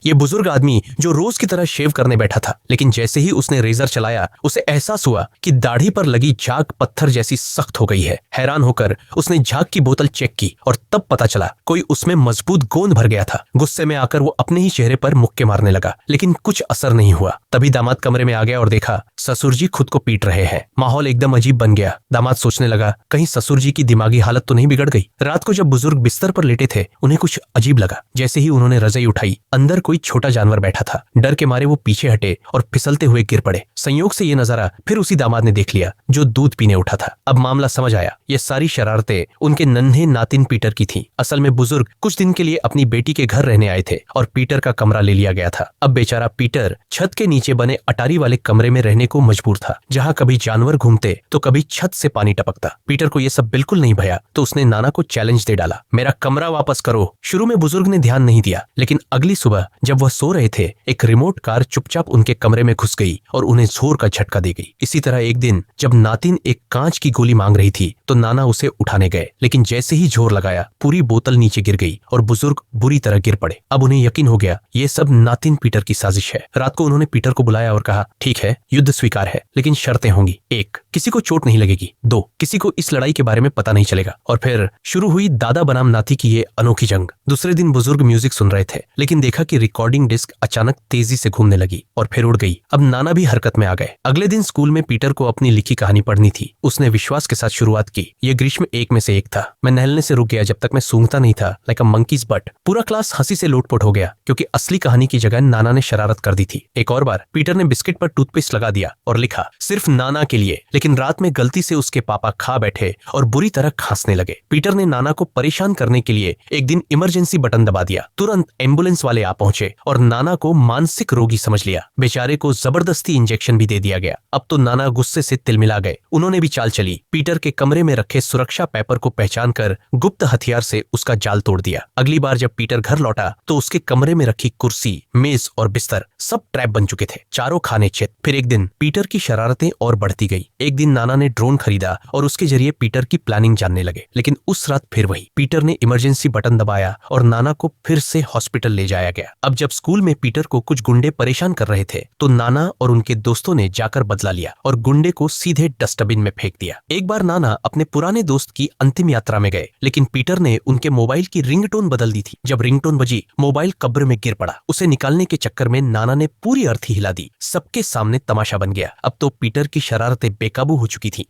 ये बुजुर्ग आदमी जो रोज की तरह शेव करने बैठा था, लेकिन जैसे ही उसने रेजर चलाया उसे एहसास हुआ कि दाढ़ी पर लगी झाग पत्थर जैसी सख्त हो गई है। हैरान होकर उसने झाग की बोतल चेक की और तब पता चला कोई उसमें मजबूत गोंद भर गया था। गुस्से में आकर वो अपने ही चेहरे पर मुक्के मारने लगा, लेकिन कुछ असर नहीं हुआ। तभी दामाद कमरे में आ गया और देखा ससुर जी खुद को पीट रहे हैं। माहौल एकदम अजीब बन गया। दामाद सोचने लगा कहीं ससुर जी की दिमागी हालत तो नहीं बिगड़ गई। रात को जब बुजुर्ग बिस्तर पर लेटे थे उन्हें कुछ अजीब लगा। जैसे ही उन्होंने रजाई उठाई अंदर कोई छोटा जानवर बैठा था। डर के मारे वो पीछे हटे और फिसलते हुए गिर पड़े। संयोग से ये नजारा फिर उसी दामाद ने देख लिया जो दूध पीने उठा था। अब मामला समझ आया, ये सारी शरारतें उनके नन्हे नातिन पीटर की थी। असल में बुजुर्ग कुछ दिन के लिए अपनी बेटी के घर रहने आए थे और पीटर का कमरा ले लिया गया था। अब बेचारा पीटर छत के नीचे बने अटारी वाले कमरे में रहने को मजबूर था, जहाँ कभी जानवर घूमते तो कभी छत से पानी टपकता। पीटर को ये सब बिल्कुल नहीं भया तो उसने नाना को चैलेंज दे डाला, मेरा कमरा वापस करो। शुरू में बुजुर्ग ने ध्यान नहीं दिया, लेकिन अगली सुबह जब वह सो रहे थे एक रिमोट कार चुपचाप उनके कमरे में घुस गई और उन्हें जोर का झटका दे गई। इसी तरह एक दिन जब नातिन एक कांच की गोली मांग रही थी तो नाना उसे उठाने गए, लेकिन जैसे ही जोर लगाया पूरी बोतल नीचे गिर गई और बुजुर्ग बुरी तरह गिर पड़े। अब उन्हें यकीन हो गया ये सब नातिन पीटर की साजिश है। रात को उन्होंने पीटर को बुलाया और कहा, ठीक है युद्ध स्वीकार है, लेकिन शर्तें होंगी। 1, किसी को चोट नहीं लगेगी। 2, किसी को इस लड़ाई के बारे में पता नहीं चलेगा। और फिर शुरू हुई दादा बनाम नाती की ये अनोखी जंग। दूसरे दिन बुजुर्ग म्यूजिक सुन रहे थे, लेकिन देखा कि रिकॉर्डिंग डिस्क अचानक तेजी से घूमने लगी और फिर उड़ गई। अब नाना भी हरकत में आ गए। अगले दिन स्कूल में पीटर को अपनी लिखी कहानी पढ़नी थी। उसने विश्वास के साथ शुरुआत की, ये ग्रीष्म 1 में से एक था। मैं नहलने से रुक गया जब तक मैं सूंघता नहीं था, लाइक अ मंकीज बट। पूरा क्लास हंसी से लोटपोट हो गया क्योंकि असली कहानी की जगह नाना ने शरारत कर दी थी। एक और बार पीटर ने बिस्किट पर टूथपेस्ट लगा दिया और लिखा, सिर्फ नाना के लिए। लेकिन रात में गलती से उसके पापा खा बैठे और बुरी तरह खांसने लगे। पीटर ने नाना को परेशान करने के लिए एक दिन इमरजेंसी बटन दबा दिया। तुरंत एम्बुलेंस वाले आ पहुंचे और नाना को मानसिक रोगी समझ लिया। बेचारे को जबरदस्ती इंजेक्शन भी दे दिया गया। अब तो नाना गुस्से से तिलमिला गए। उन्होंने भी चाल चली। पीटर के कमरे में रखे सुरक्षा पेपर को पहचान कर गुप्त हथियार से उसका जाल तोड़ दिया। अगली बार जब पीटर घर लौटा तो उसके कमरे में रखी कुर्सी, मेज और बिस्तर सब ट्रैप बन चुके थे। चारों खाने चित। फिर एक दिन पीटर की शरारतें और बढ़ती गई। एक दिन नाना ने ड्रोन खरीदा और उसके जरिए पीटर की प्लानिंग जानने लगे। लेकिन उस रात फिर वही, पीटर ने इमरजेंसी बटन दबाया और नाना को फिर से हॉस्पिटल ले जाया गया। अब जब स्कूल में पीटर को कुछ गुंडे परेशान कर रहे थे तो नाना और उनके दोस्तों ने जाकर बदला लिया और गुंडे को सीधे डस्टबिन में फेंक दिया। एक बार नाना अपने पुराने दोस्त की अंतिम यात्रा में गए, लेकिन पीटर ने उनके मोबाइल की रिंगटोन बदल दी थी। जब रिंगटोन बजी मोबाइल कब्र में गिर पड़ा। उसे निकालने के चक्कर में नाना ने पूरी अर्थी हिला दी। सबके सामने तमाशा बन गया। अब तो पीटर की शरारतें बेकाबू हो चुकी थी।